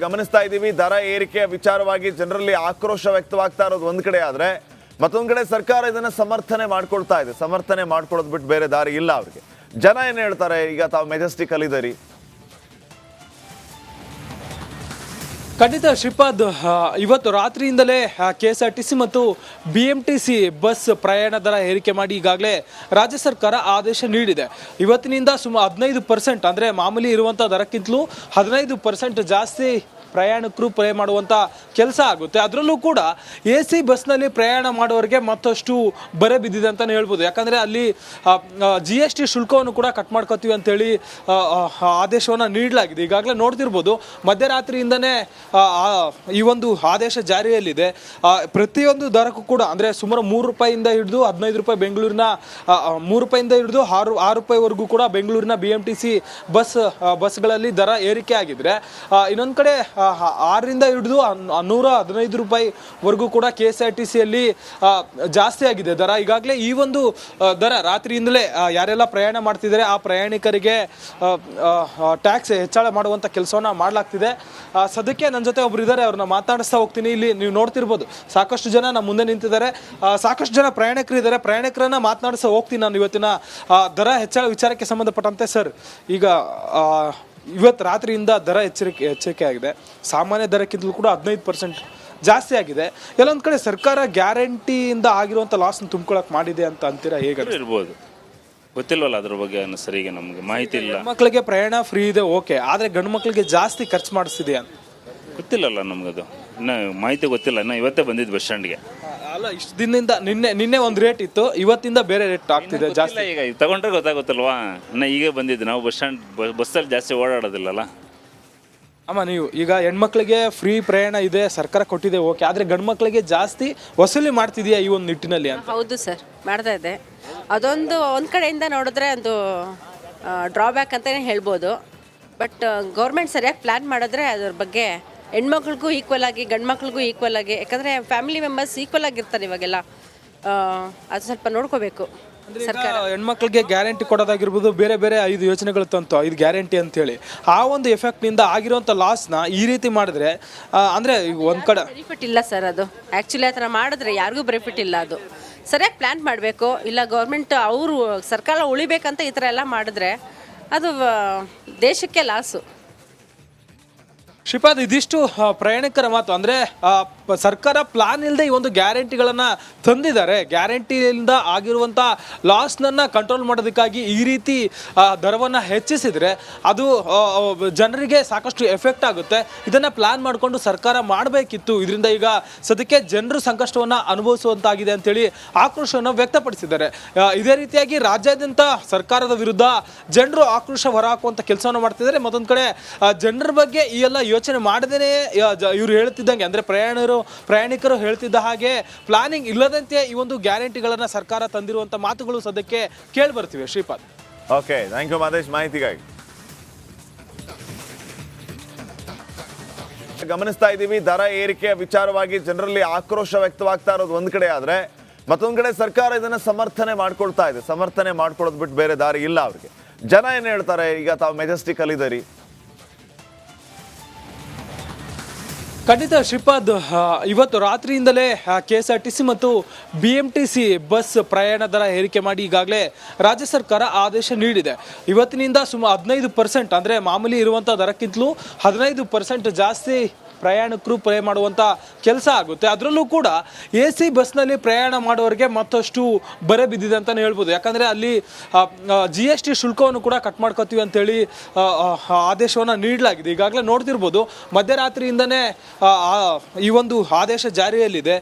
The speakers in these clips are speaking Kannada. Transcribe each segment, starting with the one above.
ಗಮನಿಸ್ತಾ ಇದ್ದೀವಿ. ದರ ಏರಿಕೆಯ ವಿಚಾರವಾಗಿ ಜನರಲ್ಲಿ ಆಕ್ರೋಶ ವ್ಯಕ್ತವಾಗ್ತಾ ಇರೋದು ಒಂದ್ ಕಡೆ ಆದ್ರೆ, ಮತ್ತೊಂದ್ ಕಡೆ ಸರ್ಕಾರ ಇದನ್ನ ಸಮರ್ಥನೆ ಮಾಡ್ಕೊಳ್ತಾ ಇದೆ. ಸಮರ್ಥನೆ ಮಾಡ್ಕೊಳ್ಳೋದು ಬಿಟ್ಟು ಬೇರೆ ದಾರಿ ಇಲ್ಲ ಅವ್ರಿಗೆ. ಜನ ಏನ್ ಹೇಳ್ತಾರೆ? ಈಗ ತಾವು ಮೆಜೆಸ್ಟಿಕ್ ಅಲ್ಲಿ ಇದ್ದೀರಿ. ಖಂಡಿತ ಶ್ರೀಪಾದ್, ಇವತ್ತು ರಾತ್ರಿಯಿಂದಲೇ KSRTC ಮತ್ತು BMTC ಬಸ್ ಪ್ರಯಾಣ ದರ ಏರಿಕೆ ಮಾಡಿ ಈಗಾಗಲೇ ರಾಜ್ಯ ಸರ್ಕಾರ ಆದೇಶ ನೀಡಿದೆ. ಇವತ್ತಿನಿಂದ ಸುಮಾರು 15%, ಅಂದರೆ ಮಾಮೂಲಿ ಇರುವಂಥ ದರಕ್ಕಿಂತಲೂ 15% ಜಾಸ್ತಿ ಪ್ರಯಾಣಿಕರು ಪ್ರೇ ಮಾಡುವಂಥ ಕೆಲಸ ಆಗುತ್ತೆ. ಅದರಲ್ಲೂ ಕೂಡ AC ಬಸ್ನಲ್ಲಿ ಪ್ರಯಾಣ ಮಾಡೋರಿಗೆ ಮತ್ತಷ್ಟು ಬರೆ ಬಿದ್ದಿದೆ ಅಂತಲೇ ಹೇಳ್ಬೋದು. ಯಾಕಂದರೆ ಅಲ್ಲಿ GST ಶುಲ್ಕವನ್ನು ಕೂಡ ಕಟ್ ಮಾಡ್ಕೋತೀವಿ ಅಂತೇಳಿ ಆದೇಶವನ್ನು ನೀಡಲಾಗಿದೆ. ಈಗಾಗಲೇ ನೋಡ್ತಿರ್ಬೋದು, ಮಧ್ಯರಾತ್ರಿಯಿಂದನೇ ಈ ಒಂದು ಆದೇಶ ಜಾರಿಯಲ್ಲಿದೆ. ಪ್ರತಿಯೊಂದು ದರಕ್ಕೂ ಕೂಡ ಅಂದರೆ ಸುಮಾರು 3 ರೂಪಾಯಿಂದ ಹಿಡಿದು 15 ರೂಪಾಯಿ ಬೆಂಗಳೂರಿನ 3 ರೂಪಾಯಿಂದ ಹಿಡಿದು 6 ರೂಪಾಯಿವರೆಗೂ ಕೂಡ ಬೆಂಗಳೂರಿನ BMTC ಬಸ್ಗಳಲ್ಲಿ ದರ ಏರಿಕೆ ಆಗಿದ್ರೆ, ಇನ್ನೊಂದು ಕಡೆ 6ರಿಂದ ಹಿಡಿದು 115 ರೂಪಾಯಿವರೆಗೂ ಕೂಡ KSRTCಯಲ್ಲಿ ಜಾಸ್ತಿ ಆಗಿದೆ ದರ. ಈಗಾಗಲೇ ಈ ಒಂದು ದರ ರಾತ್ರಿಯಿಂದಲೇ ಯಾರೆಲ್ಲ ಪ್ರಯಾಣ ಮಾಡ್ತಿದ್ದಾರೆ ಆ ಪ್ರಯಾಣಿಕರಿಗೆ ಟ್ಯಾಕ್ಸ್ ಹೆಚ್ಚಳ ಮಾಡುವಂಥ ಕೆಲಸವನ್ನು ಮಾಡಲಾಗ್ತಿದೆ. ಸದ್ಯಕ್ಕೆ ನನ್ನ ಜೊತೆ ಒಬ್ರು ಇದ್ದಾರೆ, ಅವ್ರನ್ನ ಮಾತಾಡಿಸ್ತಾ ಹೋಗ್ತೀನಿ. ಇಲ್ಲಿ ನೀವು ನೋಡ್ತಿರ್ಬೋದು, ಸಾಕಷ್ಟು ಜನ ನಮ್ಮ ಮುಂದೆ ನಿಂತಿದ್ದಾರೆ, ಸಾಕಷ್ಟು ಜನ ಪ್ರಯಾಣಿಕರು ಇದ್ದಾರೆ. ಪ್ರಯಾಣಿಕರನ್ನ ಮಾತನಾಡಿಸ್ತಾ ಹೋಗ್ತೀನಿ ನಾನು ಇವತ್ತಿನ ದರ ಹೆಚ್ಚಳ ವಿಚಾರಕ್ಕೆ ಸಂಬಂಧಪಟ್ಟಂತೆ. ಸರ್, ಈಗ ಇವತ್ತು ರಾತ್ರಿಯಿಂದ ದರ ಎಚ್ಚರಿಕೆ ಆಗಿದೆ. ಸಾಮಾನ್ಯ ದರಕ್ಕಿಂತಲೂ ಕೂಡ 15% ಜಾಸ್ತಿ ಆಗಿದೆ. ಎಲ್ಲೊಂದು ಕಡೆ ಸರ್ಕಾರ ಗ್ಯಾರಂಟಿಯಿಂದ ಆಗಿರುವಂಥ ಲಾಸ್ನ ತುಂಬ್ಕೊಳಕ್ಕೆ ಮಾಡಿದೆ ಅಂತ ಅಂತೀರಾ? ಹೇಗೆ ಇರ್ಬೋದು, ಗೊತ್ತಿಲ್ವಲ್ಲ ಅದ್ರ ಬಗ್ಗೆ ಸರಿಗೆ ನಮಗೆ ಮಾಹಿತಿ ಇಲ್ಲ. ಮಕ್ಕಳಿಗೆ ಪ್ರಯಾಣ ಫ್ರೀ ಇದೆ, ಓಕೆ, ಆದರೆ ಗಂಡು ಮಕ್ಕಳಿಗೆ ಜಾಸ್ತಿ ಖರ್ಚು ಮಾಡಿಸ್ತಿದೆ ಅಂತ ಗೊತ್ತಿಲ್ಲಲ್ಲ ನಮಗದು, ಇನ್ನು ಮಾಹಿತಿ ಗೊತ್ತಿಲ್ಲ. ಇನ್ನು ಇವತ್ತೇ ಬಂದಿದ್ದು ಬಸ್ ಸ್ಟ್ಯಾಂಡ್ಗೆ. ಅಲ್ಲ, ಇಷ್ಟು ದಿನದಿಂದ ನಿನ್ನೆ ಒಂದು ರೇಟ್ ಇತ್ತು, ಇವತ್ತಿಂದ ಬೇರೆ ರೇಟ್ ಆಗ್ತಿದೆ ಜಾಸ್ತಿ. ಈಗ ತಗೊಂಡ್ರೆ ಗೊತ್ತಾಗುತ್ತಲ್ವಾ? ಇನ್ನು ಈಗ ಬಂದಿದ್ದು ನಾವು ಬಸ್ಸಲ್ಲಿ ಜಾಸ್ತಿ ಓಡಾಡೋದಿಲ್ಲಲ್ಲ. ಅಮ್ಮ, ನೀವು ಈಗ ಹೆಣ್ಮಕ್ಳಿಗೆ ಫ್ರೀ ಪ್ರಯಾಣ ಇದೆ, ಸರ್ಕಾರ ಕೊಟ್ಟಿದೆ, ಓಕೆ, ಆದರೆ ಗಂಡು ಮಕ್ಕಳಿಗೆ ಜಾಸ್ತಿ ವಸೂಲಿ ಮಾಡ್ತಿದೆಯಾ ಈ ಒಂದು ನಿಟ್ಟಿನಲ್ಲಿ ಅಂತ? ಹೌದು ಸರ್, ಮಾಡ್ತಾ ಇದೆ. ಅದೊಂದು ಒಂದು ಕಡೆಯಿಂದ ನೋಡಿದ್ರೆ ಒಂದು ಡ್ರಾಬ್ಯಾಕ್ ಅಂತಲೇ ಹೇಳ್ಬೋದು. ಬಟ್ ಗೌರ್ಮೆಂಟ್ ಸರಿಯಾಗಿ ಪ್ಲ್ಯಾನ್ ಮಾಡಿದ್ರೆ ಅದ್ರ ಬಗ್ಗೆ ಹೆಣ್ಮಕ್ಳಿಗೂ ಈಕ್ವಲ್ ಆಗಿ ಗಂಡು ಮಕ್ಳಿಗೂ ಈಕ್ವಲ್ ಆಗಿ, ಯಾಕಂದರೆ ಫ್ಯಾಮಿಲಿ ಮೆಂಬರ್ಸ್ ಈಕ್ವಲ್ ಆಗಿರ್ತಾರೆ ಇವಾಗೆಲ್ಲ, ಅದು ಸ್ವಲ್ಪ ನೋಡ್ಕೋಬೇಕು ಸರ್ಕಾರ. ಹೆಣ್ಮಕ್ಳಿಗೆ ಗ್ಯಾರಂಟಿ ಕೊಡೋದಾಗಿರ್ಬೋದು, ಬೇರೆ ಬೇರೆ 5 ಯೋಜನೆಗಳು ತಂತು, 5 ಗ್ಯಾರಂಟಿ ಅಂತೇಳಿ. ಆ ಒಂದು ಎಫೆಕ್ಟ್ನಿಂದ ಆಗಿರುವಂಥ ಲಾಸ್ನ ಈ ರೀತಿ ಮಾಡಿದ್ರೆ, ಅಂದರೆ ಒಂದು ಕಡೆ ಬೆನಿಫಿಟ್ ಇಲ್ಲ ಸರ್. ಅದು ಆ್ಯಕ್ಚುಲಿ ಆ ಥರ ಮಾಡಿದ್ರೆ ಯಾರಿಗೂ ಬೆನಿಫಿಟ್ ಇಲ್ಲ. ಅದು ಸರಿಯಾಗಿ ಪ್ಲ್ಯಾನ್ ಮಾಡಬೇಕು. ಇಲ್ಲ ಗೌರ್ಮೆಂಟ್ ಅವರು ಸರ್ಕಾರ ಉಳಿಬೇಕಂತ ಈ ಥರ ಎಲ್ಲ ಮಾಡಿದ್ರೆ ಅದು ದೇಶಕ್ಕೆ ಲಾಸು. ಶ್ರೀಪಾದ್, ಇದಿಷ್ಟು ಪ್ರಯಾಣಿಕರ ಮಾತು. ಅಂದರೆ ಸರ್ಕಾರ ಪ್ಲಾನ್ ಇಲ್ಲದೆ ಈ ಒಂದು ಗ್ಯಾರಂಟಿಗಳನ್ನು ತಂದಿದ್ದಾರೆ. ಗ್ಯಾರಂಟಿಯಿಂದ ಆಗಿರುವಂಥ ಲಾಸ್ನನ್ನು ಕಂಟ್ರೋಲ್ ಮಾಡೋದಕ್ಕಾಗಿ ಈ ರೀತಿ ದರವನ್ನು ಹೆಚ್ಚಿಸಿದರೆ ಅದು ಜನರಿಗೆ ಸಾಕಷ್ಟು ಎಫೆಕ್ಟ್ ಆಗುತ್ತೆ. ಇದನ್ನು ಪ್ಲಾನ್ ಮಾಡಿಕೊಂಡು ಸರ್ಕಾರ ಮಾಡಬೇಕಿತ್ತು. ಇದರಿಂದ ಈಗ ಸದ್ಯಕ್ಕೆ ಜನರು ಸಂಕಷ್ಟವನ್ನು ಅನುಭವಿಸುವಂತಾಗಿದೆ ಅಂತೇಳಿ ಆಕ್ರೋಶವನ್ನು ವ್ಯಕ್ತಪಡಿಸಿದ್ದಾರೆ. ಇದೇ ರೀತಿಯಾಗಿ ರಾಜ್ಯಾದ್ಯಂತ ಸರ್ಕಾರದ ವಿರುದ್ಧ ಜನರು ಆಕ್ರೋಶ ಹೊರಹಾಕುವಂಥ ಕೆಲಸವನ್ನು ಮಾಡ್ತಿದ್ದಾರೆ. ಮತ್ತೊಂದು ಕಡೆ ಜನರ ಬಗ್ಗೆ ಈ ಎಲ್ಲ ಯೋಚನೆ ಮಾಡದೇನೆ ಇವರು ಹೇಳ್ತಿದ್ದಂಗೆ, ಅಂದರೆ ಪ್ರಯಾಣಿಕರು ಹೇಳ್ತಿದ್ದ ಹಾಗೆ ಪ್ಲಾನಿಂಗ್ ಇಲ್ಲದಂತೆ ಈ ಒಂದು ಗ್ಯಾರಂಟಿಗಳನ್ನು ಸರ್ಕಾರ ತಂದಿರುವಂಥ ಮಾತುಗಳು ಸದ್ಯಕ್ಕೆ ಕೇಳಿ ಬರ್ತಿವೆ. Shripad, okay, thank you Madesh ಮಾಹಿತಿಗಾಗಿ. ಗಮನಿಸ್ತಾ ಇದ್ದೀವಿ, ದರ ಏರಿಕೆಯ ವಿಚಾರವಾಗಿ ಜನರಲ್ಲಿ ಆಕ್ರೋಶ ವ್ಯಕ್ತವಾಗ್ತಾ ಇರೋದು ಒಂದ್ ಕಡೆ ಆದ್ರೆ, ಮತ್ತೊಂದ್ ಕಡೆ ಸರ್ಕಾರ ಇದನ್ನ ಸಮರ್ಥನೆ ಮಾಡ್ಕೊಳ್ತಾ ಇದೆ. ಸಮರ್ಥನೆ ಮಾಡ್ಕೊಳ್ಳೋದು ಬಿಟ್ಟು ಬೇರೆ ದಾರಿ ಇಲ್ಲ ಅವ್ರಿಗೆ. ಜನ ಏನ್ ಹೇಳ್ತಾರೆ? ಈಗ ತಾವು ಮೆಜೆಸ್ಟಿಕ್ ಅಲ್ಲಿ ಇದ್ದೀರಿ. ಖಂಡಿತ ಶ್ರೀಪಾದ್, ಇವತ್ತು ರಾತ್ರಿಯಿಂದಲೇ KSRTC ಮತ್ತು BMTC ಬಸ್ ಪ್ರಯಾಣ ದರ ಏರಿಕೆ ಮಾಡಿ ಈಗಾಗಲೇ ರಾಜ್ಯ ಸರ್ಕಾರ ಆದೇಶ ನೀಡಿದೆ. ಇವತ್ತಿನಿಂದ ಸುಮಾರು 15%, ಅಂದರೆ ಮಾಮೂಲಿ ಇರುವಂಥ ದರಕ್ಕಿಂತಲೂ 15% ಜಾಸ್ತಿ ಪ್ರಯಾಣಿಕರು ಪ್ರೇ ಮಾಡುವಂಥ ಕೆಲಸ ಆಗುತ್ತೆ. ಅದರಲ್ಲೂ ಕೂಡ AC ಬಸ್ನಲ್ಲಿ ಪ್ರಯಾಣ ಮಾಡೋರಿಗೆ ಮತ್ತಷ್ಟು ಬರೆ ಬಿದ್ದಿದೆ ಅಂತಲೇ ಹೇಳ್ಬೋದು. ಯಾಕಂದರೆ ಅಲ್ಲಿ GST ಶುಲ್ಕವನ್ನು ಕೂಡ ಕಟ್ ಮಾಡ್ಕೋತೀವಿ ಅಂತೇಳಿ ಆದೇಶವನ್ನು ನೀಡಲಾಗಿದೆ. ಈಗಾಗಲೇ ನೋಡ್ತಿರ್ಬೋದು, ಮಧ್ಯರಾತ್ರಿಯಿಂದನೇ ಈ ಒಂದು ಆದೇಶ ಜಾರಿಯಲ್ಲಿದೆ.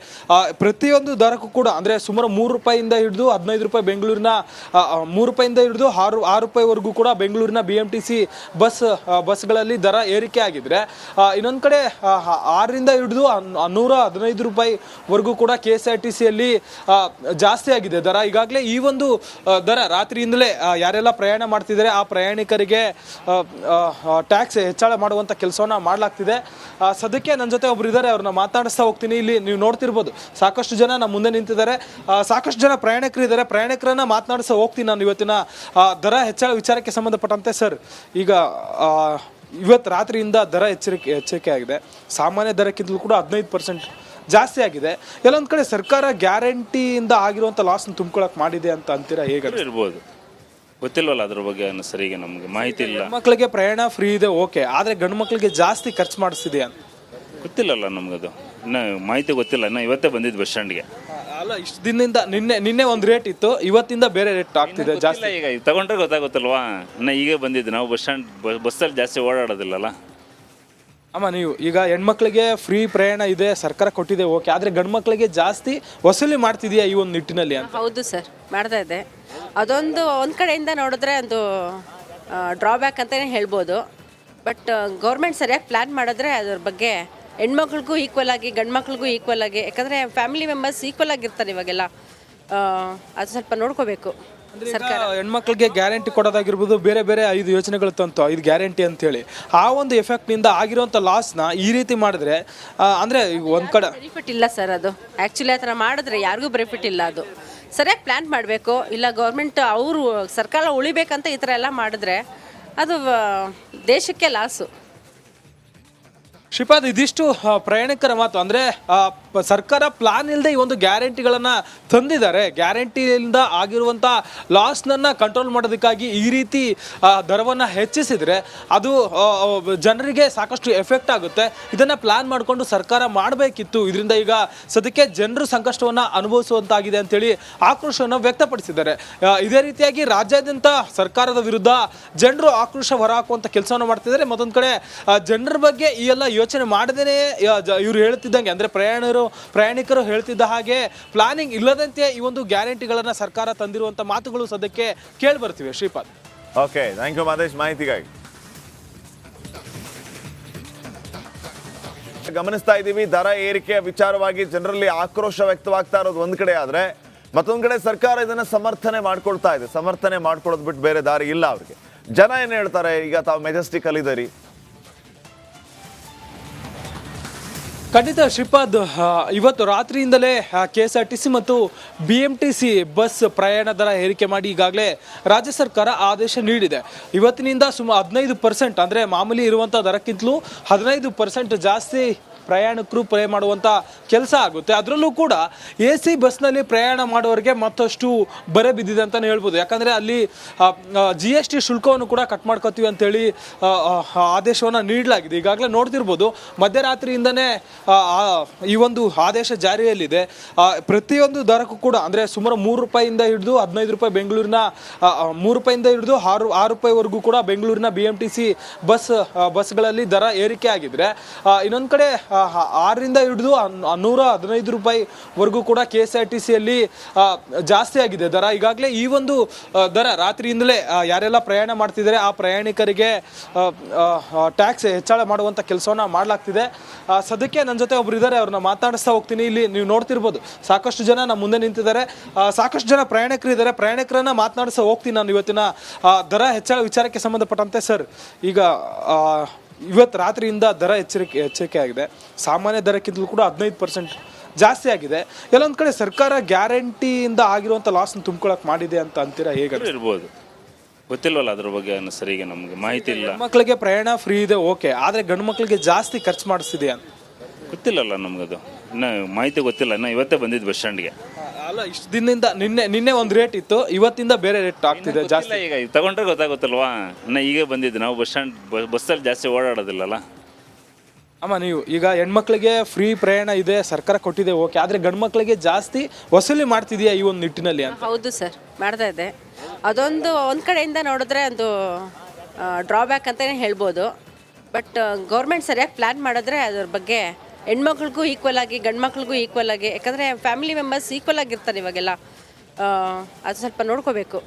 ಪ್ರತಿಯೊಂದು ದರಕ್ಕೂ ಕೂಡ ಅಂದರೆ ಸುಮಾರು 3 ರೂಪಾಯಿಂದ ಹಿಡಿದು 15 ರೂಪಾಯಿ ಬೆಂಗಳೂರಿನ 3 ರೂಪಾಯಿಂದ ಹಿಡಿದು 6 ರೂಪಾಯಿವರೆಗೂ ಕೂಡ ಬೆಂಗಳೂರಿನ BMTC ಬಸ್ಗಳಲ್ಲಿ ದರ ಏರಿಕೆ ಆಗಿದ್ರೆ, ಇನ್ನೊಂದು ಕಡೆ 6ರಿಂದ ಹಿಡಿದು 115 ರೂಪಾಯಿವರೆಗೂ ಕೂಡ KSRTCಯಲ್ಲಿ ಜಾಸ್ತಿ ಆಗಿದೆ ದರ. ಈಗಾಗಲೇ ಈ ಒಂದು ದರ ರಾತ್ರಿಯಿಂದಲೇ ಯಾರೆಲ್ಲ ಪ್ರಯಾಣ ಮಾಡ್ತಿದ್ದಾರೆ ಆ ಪ್ರಯಾಣಿಕರಿಗೆ ಟ್ಯಾಕ್ಸ್ ಹೆಚ್ಚಳ ಮಾಡುವಂಥ ಕೆಲಸವನ್ನು ಮಾಡಲಾಗ್ತಿದೆ. ಸದ್ಯಕ್ಕೆ ನನ್ನ ಜೊತೆ ಒಬ್ರು ಇದ್ದಾರೆ, ಅವ್ರನ್ನ ಮಾತಾಡಿಸ್ತಾ ಹೋಗ್ತೀನಿ. ಇಲ್ಲಿ ನೀವು ನೋಡ್ತಿರ್ಬೋದು, ಸಾಕಷ್ಟು ಜನ ನಮ್ಮ ಮುಂದೆ ನಿಂತಿದ್ದಾರೆ, ಸಾಕಷ್ಟು ಜನ ಪ್ರಯಾಣಿಕರು ಇದ್ದಾರೆ. ಪ್ರಯಾಣಿಕರನ್ನ ಮಾತನಾಡಿಸ್ತಾ ಹೋಗ್ತೀನಿ ನಾನು ಇವತ್ತಿನ ದರ ಹೆಚ್ಚಳ ವಿಚಾರಕ್ಕೆ ಸಂಬಂಧಪಟ್ಟಂತೆ. ಸರ್, ಈಗ ಇವತ್ತು ರಾತ್ರಿಯಿಂದ ದರ ಎಚ್ಚರಿಕೆ ಆಗಿದೆ. ಸಾಮಾನ್ಯ ದರಕ್ಕಿಂತಲೂ ಕೂಡ 15% ಜಾಸ್ತಿ ಆಗಿದೆ. ಎಲ್ಲೊಂದು ಕಡೆ ಸರ್ಕಾರ ಗ್ಯಾರಂಟಿಯಿಂದ ಆಗಿರುವಂಥ ಲಾಸ್ನ ತುಂಬ್ಕೊಳಕ್ ಮಾಡಿದೆ ಅಂತ ಅಂತೀರಾ? ಹೇಗೆ ಇರ್ಬೋದು, ಗೊತ್ತಿಲ್ವಲ್ಲ ಅದ್ರ ಬಗ್ಗೆ ಸರಿಗೆ ನಮಗೆ ಮಾಹಿತಿ ಇಲ್ಲ. ಮಕ್ಕಳಿಗೆ ಪ್ರಯಾಣ ಫ್ರೀ ಇದೆ, ಓಕೆ, ಆದರೆ ಗಂಡು ಮಕ್ಕಳಿಗೆ ಜಾಸ್ತಿ ಖರ್ಚು ಮಾಡಿಸ್ತಿದೆ ಅಂತ ಗೊತ್ತಿಲ್ಲಲ್ಲ ನಮಗದು, ಇನ್ನು ಮಾಹಿತಿ ಗೊತ್ತಿಲ್ಲ. ಇನ್ನು ಇವತ್ತೇ ಬಂದಿದ್ದು ಬಸ್ ಸ್ಟ್ಯಾಂಡ್ಗೆ. ಅಲ್ಲ, ಇಷ್ಟು ದಿನದಿಂದ ನಿನ್ನೆ ಒಂದು ರೇಟ್ ಇತ್ತು, ಇವತ್ತಿಂದ ಬೇರೆ ರೇಟ್ ಆಗ್ತಿದೆ ಜಾಸ್ತಿ. ಈಗ ತಗೊಂಡ್ರೆ ಗೊತ್ತಾಗುತ್ತಲ್ವಾ. ಇನ್ನು ಈಗ ಬಂದಿದ್ದು ನಾವು ಬಸ್ಸಲ್ಲಿ ಜಾಸ್ತಿ ಓಡಾಡೋದಿಲ್ಲಲ್ಲ. ಅಮ್ಮ, ನೀವು ಈಗ ಹೆಣ್ಮಕ್ಳಿಗೆ ಫ್ರೀ ಪ್ರಯಾಣ ಇದೆ, ಸರ್ಕಾರ ಕೊಟ್ಟಿದೆ, ಓಕೆ, ಆದರೆ ಗಂಡು ಮಕ್ಕಳಿಗೆ ಜಾಸ್ತಿ ವಸೂಲಿ ಮಾಡ್ತಿದೆಯಾ ಈ ಒಂದು ನಿಟ್ಟಿನಲ್ಲಿ ಅಂತ? ಹೌದು ಸರ್, ಮಾಡ್ತಾ ಇದೆ. ಅದೊಂದು ಒಂದು ಕಡೆಯಿಂದ ನೋಡಿದ್ರೆ ಒಂದು ಡ್ರಾಬ್ಯಾಕ್ ಅಂತಲೇ ಹೇಳ್ಬೋದು. ಬಟ್ ಗೌರ್ಮೆಂಟ್ ಸರಿಯಾಗಿ ಪ್ಲ್ಯಾನ್ ಮಾಡಿದ್ರೆ ಅದ್ರ ಬಗ್ಗೆ ಹೆಣ್ಮಕ್ಳಿಗೂ ಈಕ್ವಲ್ ಆಗಿ ಗಂಡು ಮಕ್ಳಿಗೂ ಈಕ್ವಲ್ ಆಗಿ, ಯಾಕಂದರೆ ಫ್ಯಾಮಿಲಿ ಮೆಂಬರ್ಸ್ ಈಕ್ವಲ್ ಆಗಿರ್ತಾರೆ ಇವಾಗೆಲ್ಲ. ಅದು ಸ್ವಲ್ಪ ನೋಡ್ಕೋಬೇಕು ಸರ್ಕಾರ. ಹೆಣ್ಮಕ್ಳಿಗೆ ಗ್ಯಾರಂಟಿ ಕೊಡೋದಾಗಿರ್ಬೋದು, ಬೇರೆ ಬೇರೆ 5 ಯೋಜನೆಗಳು ತಂತು, 5 ಗ್ಯಾರಂಟಿ ಅಂತೇಳಿ. ಆ ಒಂದು ಎಫೆಕ್ಟ್ನಿಂದ ಆಗಿರುವಂಥ ಲಾಸ್ನ ಈ ರೀತಿ ಮಾಡಿದ್ರೆ ಅಂದರೆ ಒಂದು ಕಡೆ ಬೆನಿಫಿಟ್ ಇಲ್ಲ ಸರ್. ಅದು ಆ್ಯಕ್ಚುಲಿ ಆ ಥರ ಮಾಡಿದ್ರೆ ಯಾರಿಗೂ ಬೆನಿಫಿಟ್ ಇಲ್ಲ. ಅದು ಸರಿಯಾಗಿ ಪ್ಲ್ಯಾನ್ ಮಾಡಬೇಕು. ಇಲ್ಲ ಗೌರ್ಮೆಂಟ್ ಅವರು ಸರ್ಕಾರ ಉಳಿಬೇಕಂತ ಈ ಥರ ಎಲ್ಲ ಮಾಡಿದ್ರೆ ಅದು ದೇಶಕ್ಕೆ ಲಾಸು. ಶ್ರೀಪಾದ್, ಇದಿಷ್ಟು ಪ್ರಯಾಣಿಕರ ಮಾತು. ಅಂದರೆ ಸರ್ಕಾರ ಪ್ಲಾನ್ ಇಲ್ಲದೆ ಈ ಒಂದು ಗ್ಯಾರಂಟಿಗಳನ್ನು ತಂದಿದ್ದಾರೆ. ಗ್ಯಾರಂಟಿಯಿಂದ ಆಗಿರುವಂಥ ಲಾಸ್ನನ್ನು ಕಂಟ್ರೋಲ್ ಮಾಡೋದಕ್ಕಾಗಿ ಈ ರೀತಿ ದರವನ್ನು ಹೆಚ್ಚಿಸಿದರೆ ಅದು ಜನರಿಗೆ ಸಾಕಷ್ಟು ಎಫೆಕ್ಟ್ ಆಗುತ್ತೆ. ಇದನ್ನು ಪ್ಲಾನ್ ಮಾಡಿಕೊಂಡು ಸರ್ಕಾರ ಮಾಡಬೇಕಿತ್ತು. ಇದರಿಂದ ಈಗ ಸದ್ಯಕ್ಕೆ ಜನರು ಸಂಕಷ್ಟವನ್ನು ಅನುಭವಿಸುವಂತಾಗಿದೆ ಅಂತೇಳಿ ಆಕ್ರೋಶವನ್ನು ವ್ಯಕ್ತಪಡಿಸಿದ್ದಾರೆ. ಇದೇ ರೀತಿಯಾಗಿ ರಾಜ್ಯಾದ್ಯಂತ ಸರ್ಕಾರದ ವಿರುದ್ಧ ಜನರು ಆಕ್ರೋಶ ಹೊರಹಾಕುವಂಥ ಕೆಲಸವನ್ನು ಮಾಡ್ತಿದ್ದಾರೆ. ಮತ್ತೊಂದು ಕಡೆ ಜನರ ಬಗ್ಗೆ ಈ ಎಲ್ಲ ಯೋಚನೆ ಮಾಡದೇ ಇವರು ಹೇಳ್ತಿದ್ದಂಗೆ, ಅಂದರೆ ಪ್ರಯಾಣಿಕರು ಹೇಳ್ತಿದ್ದ ಹಾಗೆ ಪ್ಲಾನಿಂಗ್ ಇಲ್ಲದಂತೆ ಈ ಒಂದು ಗ್ಯಾರಂಟಿಗಳನ್ನು ಸರ್ಕಾರ ತಂದಿರುವಂಥ ಮಾತುಗಳು ಸದ್ಯಕ್ಕೆ ಕೇಳಿ ಬರ್ತಿವೆ. Shripad, okay, thank you Madesh ಮಾಹಿತಿಗಾಗಿ. ಗಮನಿಸ್ತಾ ಇದ್ದೀವಿ, ದರ ಏರಿಕೆಯ ವಿಚಾರವಾಗಿ ಜನರಲ್ಲಿ ಆಕ್ರೋಶ ವ್ಯಕ್ತವಾಗ್ತಾ ಇರೋದು ಒಂದ್ ಕಡೆ ಆದ್ರೆ, ಮತ್ತೊಂದ್ ಕಡೆ ಸರ್ಕಾರ ಇದನ್ನ ಸಮರ್ಥನೆ ಮಾಡ್ಕೊಳ್ತಾ ಇದೆ. ಸಮರ್ಥನೆ ಮಾಡ್ಕೊಳ್ಳೋದು ಬಿಟ್ಟು ಬೇರೆ ದಾರಿ ಇಲ್ಲ ಅವ್ರಿಗೆ. ಜನ ಏನ್ ಹೇಳ್ತಾರೆ? ಈಗ ತಾವು ಮೆಜೆಸ್ಟಿಕ್ ಅಲ್ಲಿ ಇದ್ದೀರಿ. ಖಂಡಿತ ಶ್ರೀಪಾದ್, ಇವತ್ತು ರಾತ್ರಿಯಿಂದಲೇ KSRTC ಮತ್ತು BMTC ಬಸ್ ಪ್ರಯಾಣ ದರ ಏರಿಕೆ ಮಾಡಿ ಈಗಾಗಲೇ ರಾಜ್ಯ ಸರ್ಕಾರ ಆದೇಶ ನೀಡಿದೆ. ಇವತ್ತಿನಿಂದ ಸುಮಾರು 15%, ಅಂದರೆ ಮಾಮೂಲಿ ಇರುವಂಥ ದರಕ್ಕಿಂತಲೂ 15% ಜಾಸ್ತಿ ಪ್ರಯಾಣಿಕರು ಪ್ರೇ ಮಾಡುವಂಥ ಕೆಲಸ ಆಗುತ್ತೆ. ಅದರಲ್ಲೂ ಕೂಡ AC ಬಸ್ನಲ್ಲಿ ಪ್ರಯಾಣ ಮಾಡೋರಿಗೆ ಮತ್ತಷ್ಟು ಬರೆ ಬಿದ್ದಿದೆ ಅಂತಲೇ ಹೇಳ್ಬೋದು. ಯಾಕಂದರೆ ಅಲ್ಲಿ GST ಶುಲ್ಕವನ್ನು ಕೂಡ ಕಟ್ ಮಾಡ್ಕೋತೀವಿ ಅಂತೇಳಿ ಆದೇಶವನ್ನು ನೀಡಲಾಗಿದೆ. ಈಗಾಗಲೇ ನೋಡ್ತಿರ್ಬೋದು, ಮಧ್ಯರಾತ್ರಿಯಿಂದನೇ ಈ ಒಂದು ಆದೇಶ ಜಾರಿಯಲ್ಲಿದೆ. ಪ್ರತಿಯೊಂದು ದರಕ್ಕೂ ಕೂಡ, ಅಂದರೆ ಸುಮಾರು 3 ರೂಪಾಯಿಂದ ಹಿಡಿದು 15 ರೂಪಾಯಿ ಬೆಂಗಳೂರಿನ 3 ರೂಪಾಯಿಂದ ಹಿಡಿದು 6 ರೂಪಾಯಿವರೆಗೂ ಕೂಡ ಬೆಂಗಳೂರಿನ BMTC ಬಸ್ಗಳಲ್ಲಿ ದರ ಏರಿಕೆ ಆಗಿದ್ರೆ, ಇನ್ನೊಂದು ಕಡೆ 6ರಿಂದ ಹಿಡಿದು 115 ರೂಪಾಯಿವರೆಗೂ ಕೂಡ KSRTCಯಲ್ಲಿ ಜಾಸ್ತಿ ಆಗಿದೆ ದರ. ಈಗಾಗಲೇ ಈ ಒಂದು ದರ ರಾತ್ರಿಯಿಂದಲೇ ಯಾರೆಲ್ಲ ಪ್ರಯಾಣ ಮಾಡ್ತಿದ್ದಾರೆ ಆ ಪ್ರಯಾಣಿಕರಿಗೆ ಟ್ಯಾಕ್ಸ್ ಹೆಚ್ಚಳ ಮಾಡುವಂಥ ಕೆಲಸವನ್ನು ಮಾಡಲಾಗ್ತಿದೆ. ಸದ್ಯಕ್ಕೆ ನನ್ನ ಜೊತೆ ಒಬ್ರು ಇದ್ದಾರೆ, ಅವ್ರನ್ನ ಮಾತಾಡಿಸ್ತಾ ಹೋಗ್ತೀನಿ. ಇಲ್ಲಿ ನೀವು ನೋಡ್ತಿರ್ಬೋದು, ಸಾಕಷ್ಟು ಜನ ನಮ್ಮ ಮುಂದೆ ನಿಂತಿದ್ದಾರೆ, ಸಾಕಷ್ಟು ಜನ ಪ್ರಯಾಣಿಕರು ಇದ್ದಾರೆ. ಪ್ರಯಾಣಿಕರನ್ನ ಮಾತನಾಡಿಸ್ತಾ ಹೋಗ್ತೀನಿ ನಾನು ಇವತ್ತಿನ ದರ ಹೆಚ್ಚಳ ವಿಚಾರಕ್ಕೆ ಸಂಬಂಧಪಟ್ಟಂತೆ. ಸರ್, ಈಗ ಇವತ್ತು ರಾತ್ರಿಯಿಂದ ದರ ಎಚ್ಚರಿಕೆ ಆಗಿದೆ. ಸಾಮಾನ್ಯ ದರಕ್ಕಿಂತಲೂ ಕೂಡ 15% ಜಾಸ್ತಿ ಆಗಿದೆ. ಎಲ್ಲೊಂದು ಕಡೆ ಸರ್ಕಾರ ಗ್ಯಾರಂಟಿಯಿಂದ ಆಗಿರುವಂಥ ಲಾಸ್ನ ತುಂಬ್ಕೊಳಕ್ ಮಾಡಿದೆ ಅಂತ ಅಂತೀರಾ? ಹೇಗೆ ಇರ್ಬೋದು, ಗೊತ್ತಿಲ್ವಲ್ಲ ಅದ್ರ ಬಗ್ಗೆ ಸರಿಗೆ ನಮಗೆ ಮಾಹಿತಿ ಇಲ್ಲ. ಮಕ್ಕಳಿಗೆ ಪ್ರಯಾಣ ಫ್ರೀ ಇದೆ, ಓಕೆ, ಆದರೆ ಗಂಡು ಮಕ್ಕಳಿಗೆ ಜಾಸ್ತಿ ಖರ್ಚು ಮಾಡಿಸ್ತಿದೆ ಅಂತ ಗೊತ್ತಿಲ್ಲಲ್ಲ ನಮಗದು, ಇನ್ನು ಮಾಹಿತಿ ಗೊತ್ತಿಲ್ಲ. ಇನ್ನು ಇವತ್ತೇ ಬಂದಿದ್ದು ಬಸ್ ಸ್ಟ್ಯಾಂಡ್ಗೆ. ಅಲ್ಲ, ಇಷ್ಟು ದಿನದಿಂದ ನಿನ್ನೆ ಒಂದು ರೇಟ್ ಇತ್ತು, ಇವತ್ತಿಂದ ಬೇರೆ ರೇಟ್ ಆಗ್ತಿದೆ ಜಾಸ್ತಿ. ಈಗ ತಗೊಂಡ್ರೆ ಗೊತ್ತಾಗುತ್ತಲ್ವಾ. ಇನ್ನು ಈಗ ಬಂದಿದ್ದು ನಾವು ಬಸ್ಸಲ್ಲಿ ಜಾಸ್ತಿ ಓಡಾಡೋದಿಲ್ಲಲ್ಲ. ಅಮ್ಮ, ನೀವು ಈಗ ಹೆಣ್ಮಕ್ಳಿಗೆ ಫ್ರೀ ಪ್ರಯಾಣ ಇದೆ, ಸರ್ಕಾರ ಕೊಟ್ಟಿದೆ, ಓಕೆ, ಆದರೆ ಗಂಡು ಮಕ್ಕಳಿಗೆ ಜಾಸ್ತಿ ವಸೂಲಿ ಮಾಡ್ತಿದೆಯಾ ಈ ಒಂದು ನಿಟ್ಟಿನಲ್ಲಿ ಅಂತ? ಹೌದು ಸರ್, ಮಾಡ್ತಾ ಇದೆ. ಅದೊಂದು ಒಂದು ಕಡೆಯಿಂದ ನೋಡಿದ್ರೆ ಒಂದು ಡ್ರಾಬ್ಯಾಕ್ ಅಂತಲೇ ಹೇಳ್ಬೋದು. ಬಟ್ ಗೌರ್ಮೆಂಟ್ ಸರಿಯಾಗಿ ಪ್ಲ್ಯಾನ್ ಮಾಡಿದ್ರೆ ಅದ್ರ ಬಗ್ಗೆ ಹೆಣ್ಮಕ್ಳಿಗೂ ಈಕ್ವಲ್ ಆಗಿ ಗಂಡು ಮಕ್ಳಿಗೂ ಈಕ್ವಲ್ ಆಗಿ, ಯಾಕಂದರೆ ಫ್ಯಾಮಿಲಿ ಮೆಂಬರ್ಸ್ ಈಕ್ವಲ್ ಆಗಿರ್ತಾರೆ ಇವಾಗೆಲ್ಲ. ಅದು ಸ್ವಲ್ಪ ನೋಡ್ಕೋಬೇಕು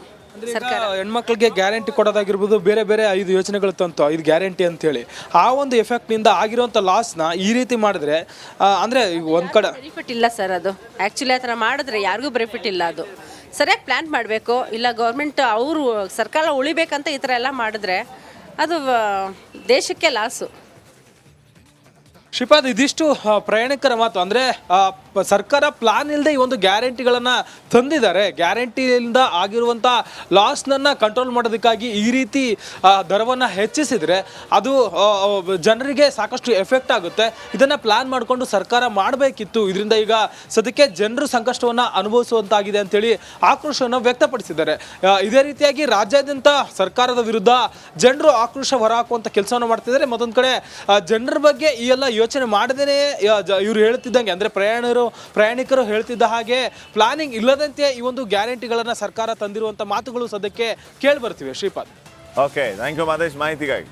ಸರ್ಕಾರ. ಹೆಣ್ಮಕ್ಳಿಗೆ ಗ್ಯಾರಂಟಿ ಕೊಡೋದಾಗಿರ್ಬೋದು, ಬೇರೆ ಬೇರೆ 5 ಯೋಜನೆಗಳು ತಂತು, 5 ಗ್ಯಾರಂಟಿ ಅಂತೇಳಿ. ಆ ಒಂದು ಎಫೆಕ್ಟ್ನಿಂದ ಆಗಿರುವಂಥ ಲಾಸ್ನ ಈ ರೀತಿ ಮಾಡಿದ್ರೆ ಅಂದರೆ ಒಂದು ಕಡೆ ಬೆನಿಫಿಟ್ ಇಲ್ಲ ಸರ್. ಅದು ಆ್ಯಕ್ಚುಲಿ ಆ ಥರ ಮಾಡಿದ್ರೆ ಯಾರಿಗೂ ಬೆನಿಫಿಟ್ ಇಲ್ಲ. ಅದು ಸರಿಯಾಗಿ ಪ್ಲ್ಯಾನ್ ಮಾಡಬೇಕು. ಇಲ್ಲ ಗೌರ್ಮೆಂಟ್ ಅವರು ಸರ್ಕಾರ ಉಳಿಬೇಕಂತ ಈ ಥರ ಎಲ್ಲ ಮಾಡಿದ್ರೆ ಅದು ದೇಶಕ್ಕೆ ಲಾಸು. ಶ್ರೀಪಾದ್, ಇದಿಷ್ಟು ಪ್ರಯಾಣಿಕರ ಮಾತು. ಅಂದರೆ ಸರ್ಕಾರ ಪ್ಲಾನ್ ಇಲ್ಲದೆ ಈ ಒಂದು ಗ್ಯಾರಂಟಿಗಳನ್ನು ತಂದಿದ್ದಾರೆ. ಗ್ಯಾರಂಟಿಯಿಂದ ಆಗಿರುವಂಥ ಲಾಸ್ನನ್ನು ಕಂಟ್ರೋಲ್ ಮಾಡೋದಕ್ಕಾಗಿ ಈ ರೀತಿ ದರವನ್ನು ಹೆಚ್ಚಿಸಿದರೆ ಅದು ಜನರಿಗೆ ಸಾಕಷ್ಟು ಎಫೆಕ್ಟ್ ಆಗುತ್ತೆ. ಇದನ್ನು ಪ್ಲಾನ್ ಮಾಡಿಕೊಂಡು ಸರ್ಕಾರ ಮಾಡಬೇಕಿತ್ತು. ಇದರಿಂದ ಈಗ ಸದ್ಯಕ್ಕೆ ಜನರು ಸಂಕಷ್ಟವನ್ನು ಅನುಭವಿಸುವಂತಾಗಿದೆ ಅಂತೇಳಿ ಆಕ್ರೋಶವನ್ನು ವ್ಯಕ್ತಪಡಿಸಿದ್ದಾರೆ. ಇದೇ ರೀತಿಯಾಗಿ ರಾಜ್ಯಾದ್ಯಂತ ಸರ್ಕಾರದ ವಿರುದ್ಧ ಜನರು ಆಕ್ರೋಶ ಹೊರಹಾಕುವಂಥ ಕೆಲಸವನ್ನು ಮಾಡ್ತಿದ್ದಾರೆ. ಮತ್ತೊಂದು ಕಡೆ ಜನರ ಬಗ್ಗೆ ಈ ಎಲ್ಲ ಯೋಚನೆ ಮಾಡದೇನೆ ಇವರು ಹೇಳ್ತಿದ್ದಂಗೆ, ಅಂದರೆ ಪ್ರಯಾಣಿಕರು ಹೇಳ್ತಿದ್ದ ಹಾಗೆ ಪ್ಲಾನಿಂಗ್ ಇಲ್ಲದಂತೆ ಈ ಒಂದು ಗ್ಯಾರಂಟಿಗಳನ್ನು ಸರ್ಕಾರ ತಂದಿರುವಂಥ ಮಾತುಗಳು ಸದ್ಯಕ್ಕೆ ಕೇಳಿ ಬರ್ತಿವೆ. Shripad, okay, thank you Madesh ಮಾಹಿತಿಗಾಗಿ.